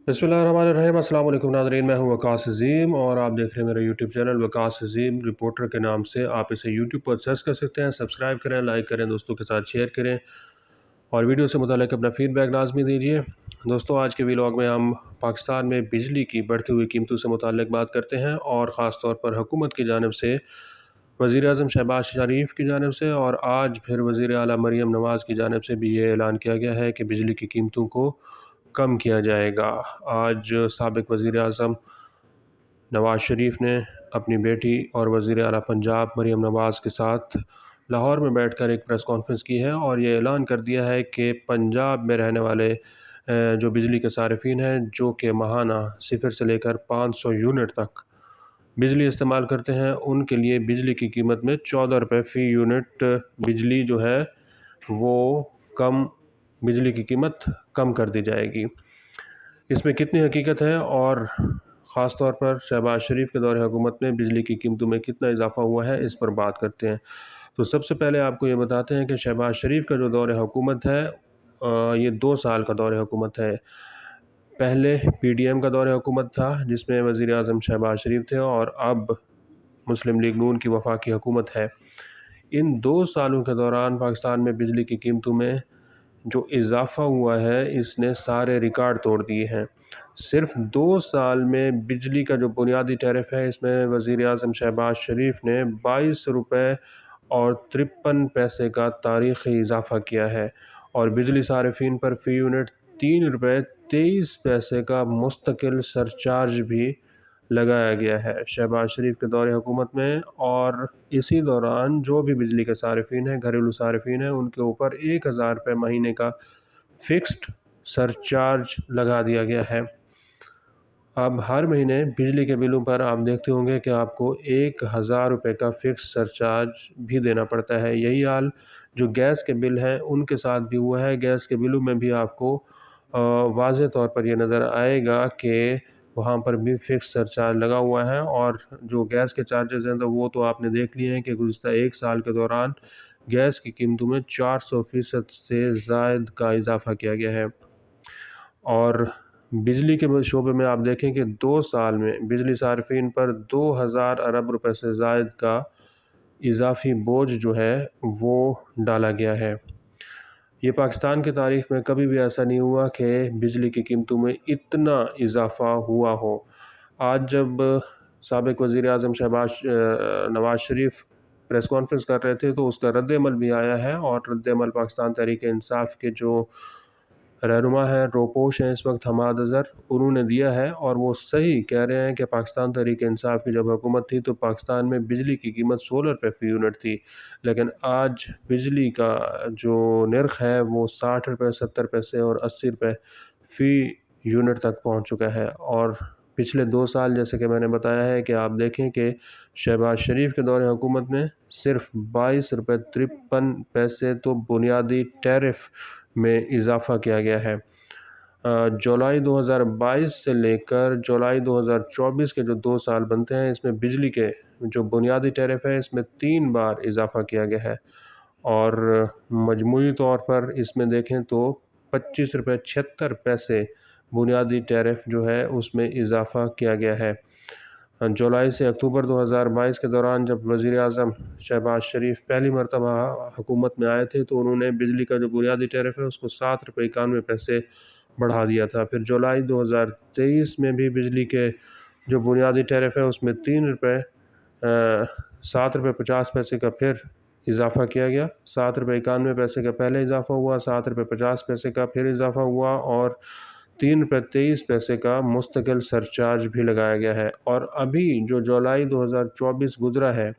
बिस्मिल्लाहिर्रहमानिर्रहीम। अस्सलाम वालेकुम नाज़रीन, मैं हूं वकास अज़ीम और आप देख रहे हैं मेरा यूट्यूब चैनल वकास अज़ीम रिपोर्टर के नाम से। आप इसे यूट्यूब पर सर्च कर सकते हैं। सब्सक्राइब करें, लाइक करें, दोस्तों के साथ शेयर करें और वीडियो से मुताल्लिक़ अपना फ़ीडबैक लाजमी दीजिए। दोस्तों, आज के व्लॉग में हम पाकिस्तान में बिजली की बढ़ती हुई कीमतों से मुताल्लिक़ बात करते हैं और ख़ास तौर पर हुकूमत की जानिब से, वज़ीर-ए-आज़म शहबाज शरीफ की जानिब से और आज फिर वज़ीर आला मरीम नवाज़ की जानिब से भी ये ऐलान किया गया है कि बिजली की कीमतों को कम किया जाएगा। आज साबिक़ वज़ीर-ए-आज़म नवाज़ शरीफ ने अपनी बेटी और वज़ीर आला पंजाब मरीम नवाज़ के साथ लाहौर में बैठकर एक प्रेस कॉन्फ्रेंस की है और ये ऐलान कर दिया है कि पंजाब में रहने वाले जो बिजली के सारिफ़ीन हैं, जो कि माहाना 0 से लेकर 500 यूनिट तक बिजली इस्तेमाल करते हैं, उनके लिए बिजली की कीमत में 14 रुपये फ़ी यूनिट बिजली जो है वो बिजली की कीमत कम कर दी जाएगी। इसमें कितनी हकीकत है और ख़ास तौर पर शहबाज शरीफ के दौर हुकूमत में बिजली की कीमतों में कितना इजाफ़ा हुआ है, इस पर बात करते हैं। तो सबसे पहले आपको ये बताते हैं कि शहबाज शरीफ का जो दौर हुकूमत है ये 2 साल का दौर हुकूमत है। पहले PDM का दौर हुकूमत था जिसमें वज़ीर-ए-आज़म शहबाज शरीफ थे और अब मुस्लिम लीग नून की वफाकी हुकूमत है। इन 2 सालों के दौरान पाकिस्तान में बिजली की कीमतों में जो इजाफ़ा हुआ है, इसने सारे रिकॉर्ड तोड़ दिए हैं। सिर्फ़ 2 साल में बिजली का जो बुनियादी टैरिफ है, इसमें वज़ीर-ए-आज़म शहबाज शरीफ ने 22 रुपए और 53 पैसे का तारीख़ी इजाफ़ा किया है और बिजली सारिफ़ीन पर फ़ी यूनिट 3 रुपए 23 पैसे का मुस्तकिल सरचार्ज भी लगाया गया है शहबाज शरीफ के दौर हुकूमत में। और इसी दौरान जो भी बिजली के सारिफ़ीन हैं, घरेलू सारिफ़ीन हैं, उनके ऊपर 1000 रुपये महीने का फ़िक्स्ड सरचार्ज लगा दिया गया है। अब हर महीने बिजली के बिलों पर आप देखते होंगे कि आपको 1000 रुपये का फ़िक्स सरचार्ज भी देना पड़ता है। यही हाल जो गैस के बिल हैं उनके साथ भी हुआ है। गैस के बिलों में भी आपको वाज़ेह तौर पर ये नज़र आएगा कि वहाँ पर भी फ़िक्स सरचार्ज लगा हुआ है और जो गैस के चार्जेस हैं तो वो तो आपने देख लिए हैं कि गुज़िश्ता 1 साल के दौरान गैस की कीमतों में 400% से ज़ायद का इजाफ़ा किया गया है। और बिजली के शोबे में आप देखें कि 2 साल में बिजली सारिफ़ीन पर 2000 अरब रुपए से ज़ायद का इज़ाफ़ी बोझ जो है वो डाला गया है। ये पाकिस्तान की तारीख़ में कभी भी ऐसा नहीं हुआ कि बिजली की कीमतों में इतना इजाफ़ा हुआ हो। आज जब साबिक़ वज़ीर-ए-आज़म नवाज़ शरीफ प्रेस कॉन्फ्रेंस कर रहे थे तो उसका रद्द-ए-अमल भी आया है और रद्द-ए-अमल पाकिस्तान तहरीक-ए-इंसाफ़ के जो रहनुमा हैं, रोपोश हैं इस वक्त हमाद अज़हर, उन्होंने दिया है और वो सही कह रहे हैं कि पाकिस्तान तहरीक-ए-इंसाफ़ की जब हुकूमत थी तो पाकिस्तान में बिजली की कीमत 16 रुपये फ़ी यूनिट थी, लेकिन आज बिजली का जो नर्ख़ है वो 60 रुपये, 70 पैसे और 80 रुपये फ़ी यूनिट तक पहुँच चुका है। और पिछले 2 साल जैसे कि मैंने बताया है कि आप देखें कि शहबाज शरीफ के दौर हुकूमत में सिर्फ़ 22 रुपये 53 पैसे तो बुनियादी टैरिफ में इजाफ़ा किया गया है। जुलाई 2022 से लेकर जुलाई 2024 के जो 2 साल बनते हैं, इसमें बिजली के जो बुनियादी टैरिफ है इसमें 3 बार इजाफ़ा किया गया है और मजमूई तौर पर इसमें देखें तो 25 रुपये 76 पैसे बुनियादी टैरिफ जो है उसमें इजाफ़ा किया गया है। जुलाई से अक्टूबर 2022 के दौरान जब वज़ीर-ए-आज़म शहबाज शरीफ पहली मरतबा हुकूमत में आए थे तो उन्होंने बिजली का जो बुनियादी टैरिफ है उसको 7 रुपये 91 पैसे बढ़ा दिया था। फिर जुलाई 2023 में भी बिजली के जो बुनियादी टैरिफ है उसमें 3 रुपये 7 रुपये 50 पैसे का फिर इजाफ़ा किया गया। 7 रुपये 91 पैसे का पहले इजाफ़ा हुआ, 7 रुपये 50 पैसे का फिर इजाफ़ा हुआ और 3 रुपये 23 पैसे का मुस्तकिल सरचार्ज भी लगाया गया है। और अभी जो जुलाई 2024 गुज़रा है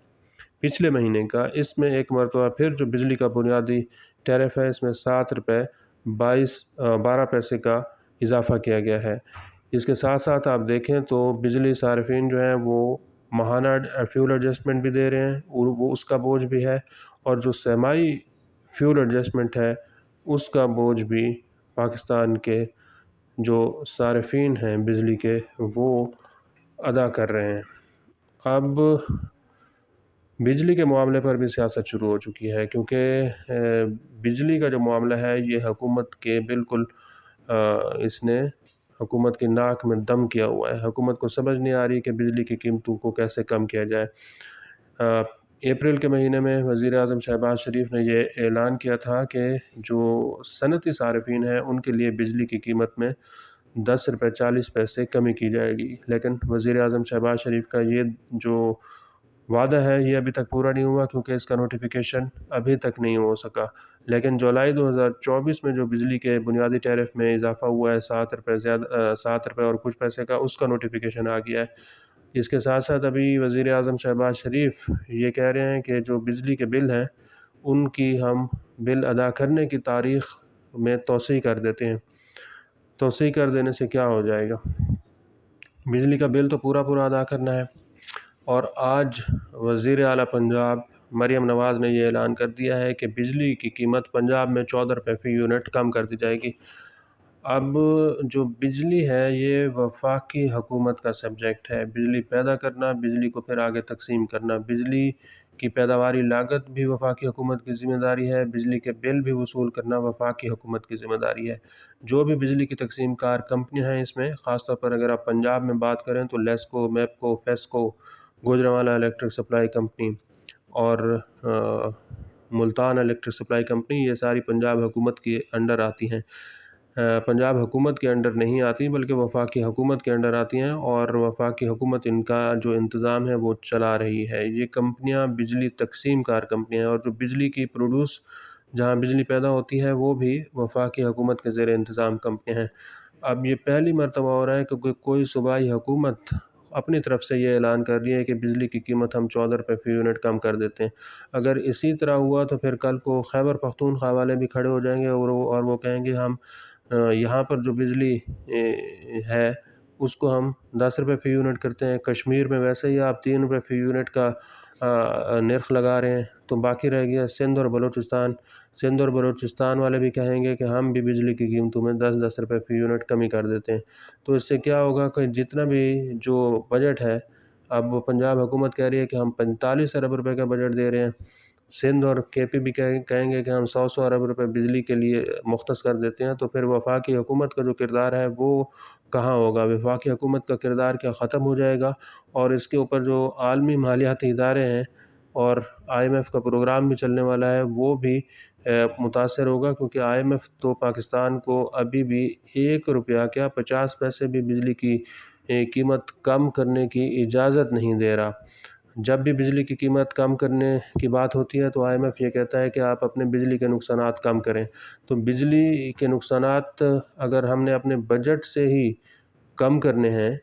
पिछले महीने का, इसमें एक मरतबा फिर जो बिजली का बुनियादी टैरिफ है इसमें 7 रुपये 12 पैसे का इजाफ़ा किया गया है। इसके साथ साथ आप देखें तो बिजली सारिफ़ीन जो हैं वो माहाना फ्यूल एडजस्टमेंट भी दे रहे हैं और वो उसका बोझ भी है और जो सहमाई फ्यूल एडजस्टमेंट है उसका बोझ भी पाकिस्तान के जो सारिफ़ीन हैं बिजली के वो अदा कर रहे हैं। अब बिजली के मामले पर भी सियासत शुरू हो चुकी है क्योंकि बिजली का जो मामला है ये हुकूमत के बिल्कुल इसने हुकूमत की नाक में दम किया हुआ है। हुकूमत को समझ नहीं आ रही कि बिजली की कीमतों को कैसे कम किया जाए। अप्रैल के महीने में वज़ीर आज़म शहबाज शरीफ ने ये ऐलान किया था कि जो सनती सार्फिन हैं उनके लिए बिजली की कीमत में 10 रुपये 40 पैसे कमी की जाएगी, लेकिन वज़ीर आज़म शहबाज शरीफ का ये जो वादा है ये अभी तक पूरा नहीं हुआ, क्योंकि इसका नोटिफिकेशन अभी तक नहीं हो सका। लेकिन जुलाई 2024 में जो बिजली के बुनियादी टैरिफ में इजाफा हुआ है 7 रुपये 7 रुपये और कुछ पैसे का, उसका नोटिफिकेशन आ गया है। इसके साथ साथ अभी वज़ीर आज़म शहबाज शरीफ ये कह रहे हैं कि जो बिजली के बिल हैं उनकी हम बिल अदा करने की तारीख़ में तोसी कर देते हैं। तोसी कर देने से क्या हो जाएगा? बिजली का बिल तो पूरा अदा करना है। और आज वज़ीर आला पंजाब मरियम नवाज़ ने ये ऐलान कर दिया है कि बिजली की कीमत पंजाब में 14 रुपये फ़ी यूनिट कम कर दी जाएगी। अब जो बिजली है ये वफाकी हुकूमत का सब्जेक्ट है। बिजली पैदा करना, बिजली को फिर आगे तकसीम करना, बिजली की पैदावारी लागत भी वफाकी हुकूमत की ज़िम्मेदारी है, बिजली के बिल भी वसूल करना वफाकी हुकूमत की ज़िम्मेदारी है। जो भी बिजली की तकसीम कार कंपनियाँ हैं इसमें, ख़ास तौर पर अगर आप पंजाब में बात करें तो LESCO, MEPCO, FESCO, Gujranwala electric supply company और मुल्तान इलेक्ट्रिक सप्लाई कंपनी, ये सारी पंजाब हुकूमत के अंडर आती हैं। पंजाब हुकूमत के अंडर नहीं आती बल्कि वफाकी हुकूमत के अंडर आती हैं, और वफाकी हुकूमत इनका जो इंतज़ाम है वो चला रही है। ये कंपनियां बिजली तकसीम कार कंपनियां हैं, और जो बिजली की प्रोड्यूस जहां बिजली पैदा होती है वो भी वफाकी हुकूमत के ज़ेर इंतज़ाम कंपनियां हैं। अब ये पहली मरतबा हो रहा है कि कोई सूबाई हुकूमत अपनी तरफ से ये ऐलान कर रही है कि बिजली की कीमत हम 14 रुपये फ़ी यूनिट कम कर देते हैं। अगर इसी तरह हुआ तो फिर कल को खैबर पख्तूनख्वा वाले भी खड़े हो जाएंगे और वो कहेंगे हम यहाँ पर जो बिजली है उसको हम 10 रुपये फ़ी यूनिट करते हैं। कश्मीर में वैसे ही आप 3 रुपये फ़ी यूनिट का नर्ख लगा रहे हैं, तो बाकी रह गया सिंध और बलूचिस्तान। सिंध और बलूचिस्तान वाले भी कहेंगे कि हम भी बिजली की कीमतों में 10-10 रुपये फ़ी यूनिट कमी कर देते हैं। तो इससे क्या होगा कि जितना भी जो बजट है, अब पंजाब हुकूमत कह रही है कि हम 45 अरब रुपए का बजट दे रहे हैं, सिंध और केपी भी कहेंगे कि हम 100 अरब रुपए बिजली के लिए मुख्तस कर देते हैं। तो फिर वफाकी हुकूमत का जो किरदार है वो कहाँ होगा? वफाकी हुकूमत का किरदार क्या ख़त्म हो जाएगा? और इसके ऊपर जो आलमी मालियाती इदारे हैं और IMF का प्रोग्राम भी चलने वाला है वो भी मुतासर होगा, क्योंकि IMF तो पाकिस्तान को अभी भी 1 रुपया क्या 50 पैसे भी बिजली की कीमत कम करने की इजाज़त नहीं दे रहा। जब भी बिजली की कीमत कम करने की बात होती है तो IMF ये कहता है कि आप अपने बिजली के नुकसानात कम करें। तो बिजली के नुकसानात अगर हमने अपने बजट से ही कम करने हैं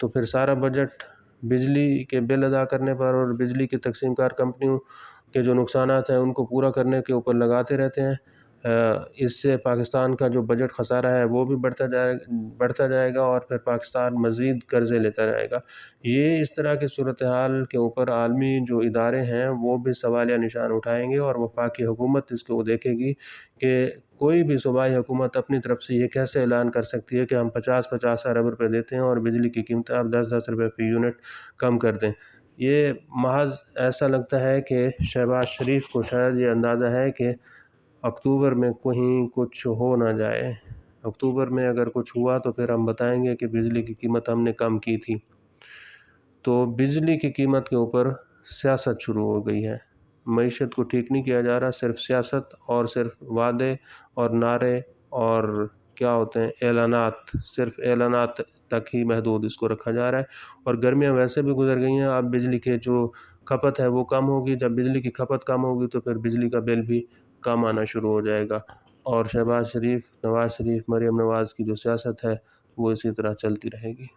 तो फिर सारा बजट बिजली के बिल अदा करने पर और बिजली की तकसीमकार कंपनियों के जो नुकसानात हैं उनको पूरा करने के ऊपर लगाते रहते हैं। इससे पाकिस्तान का जो बजट खसारा है वो भी बढ़ता जाएगा और फिर पाकिस्तान मज़ीद कर्ज़े लेता जाएगा। ये इस तरह की सूरत हाल के ऊपर आलमी जो इदारे हैं वो भी सवालिया निशान उठाएंगे, और वफाकी हुकूमत इसको देखेगी कि कोई भी सूबाई हुकूमत अपनी तरफ से ये कैसे ऐलान कर सकती है कि हम 50-50 अरब रुपए देते हैं और बिजली की कीमतें आप 10-10 रुपये फ़ी यूनिट कम कर दें। ये महज ऐसा लगता है कि शहबाज शरीफ को शायद ये अंदाज़ा है कि अक्टूबर में कहीं कुछ हो ना जाए। अक्टूबर में अगर कुछ हुआ तो फिर हम बताएंगे कि बिजली की कीमत हमने कम की थी। तो बिजली की कीमत के ऊपर सियासत शुरू हो गई है। मईशत को ठीक नहीं किया जा रहा, सिर्फ सियासत और सिर्फ वादे और नारे और क्या होते हैं ऐलानात, सिर्फ ऐलानात तक ही महदूद इसको रखा जा रहा है। और गर्मियां वैसे भी गुजर गई हैं, अब बिजली के जो खपत है वो कम होगी। जब बिजली की खपत कम होगी तो फिर बिजली का बिल भी कम आना शुरू हो जाएगा, और शहबाज शरीफ, नवाज़ शरीफ, मरीम नवाज़ की जो सियासत है वो इसी तरह चलती रहेगी।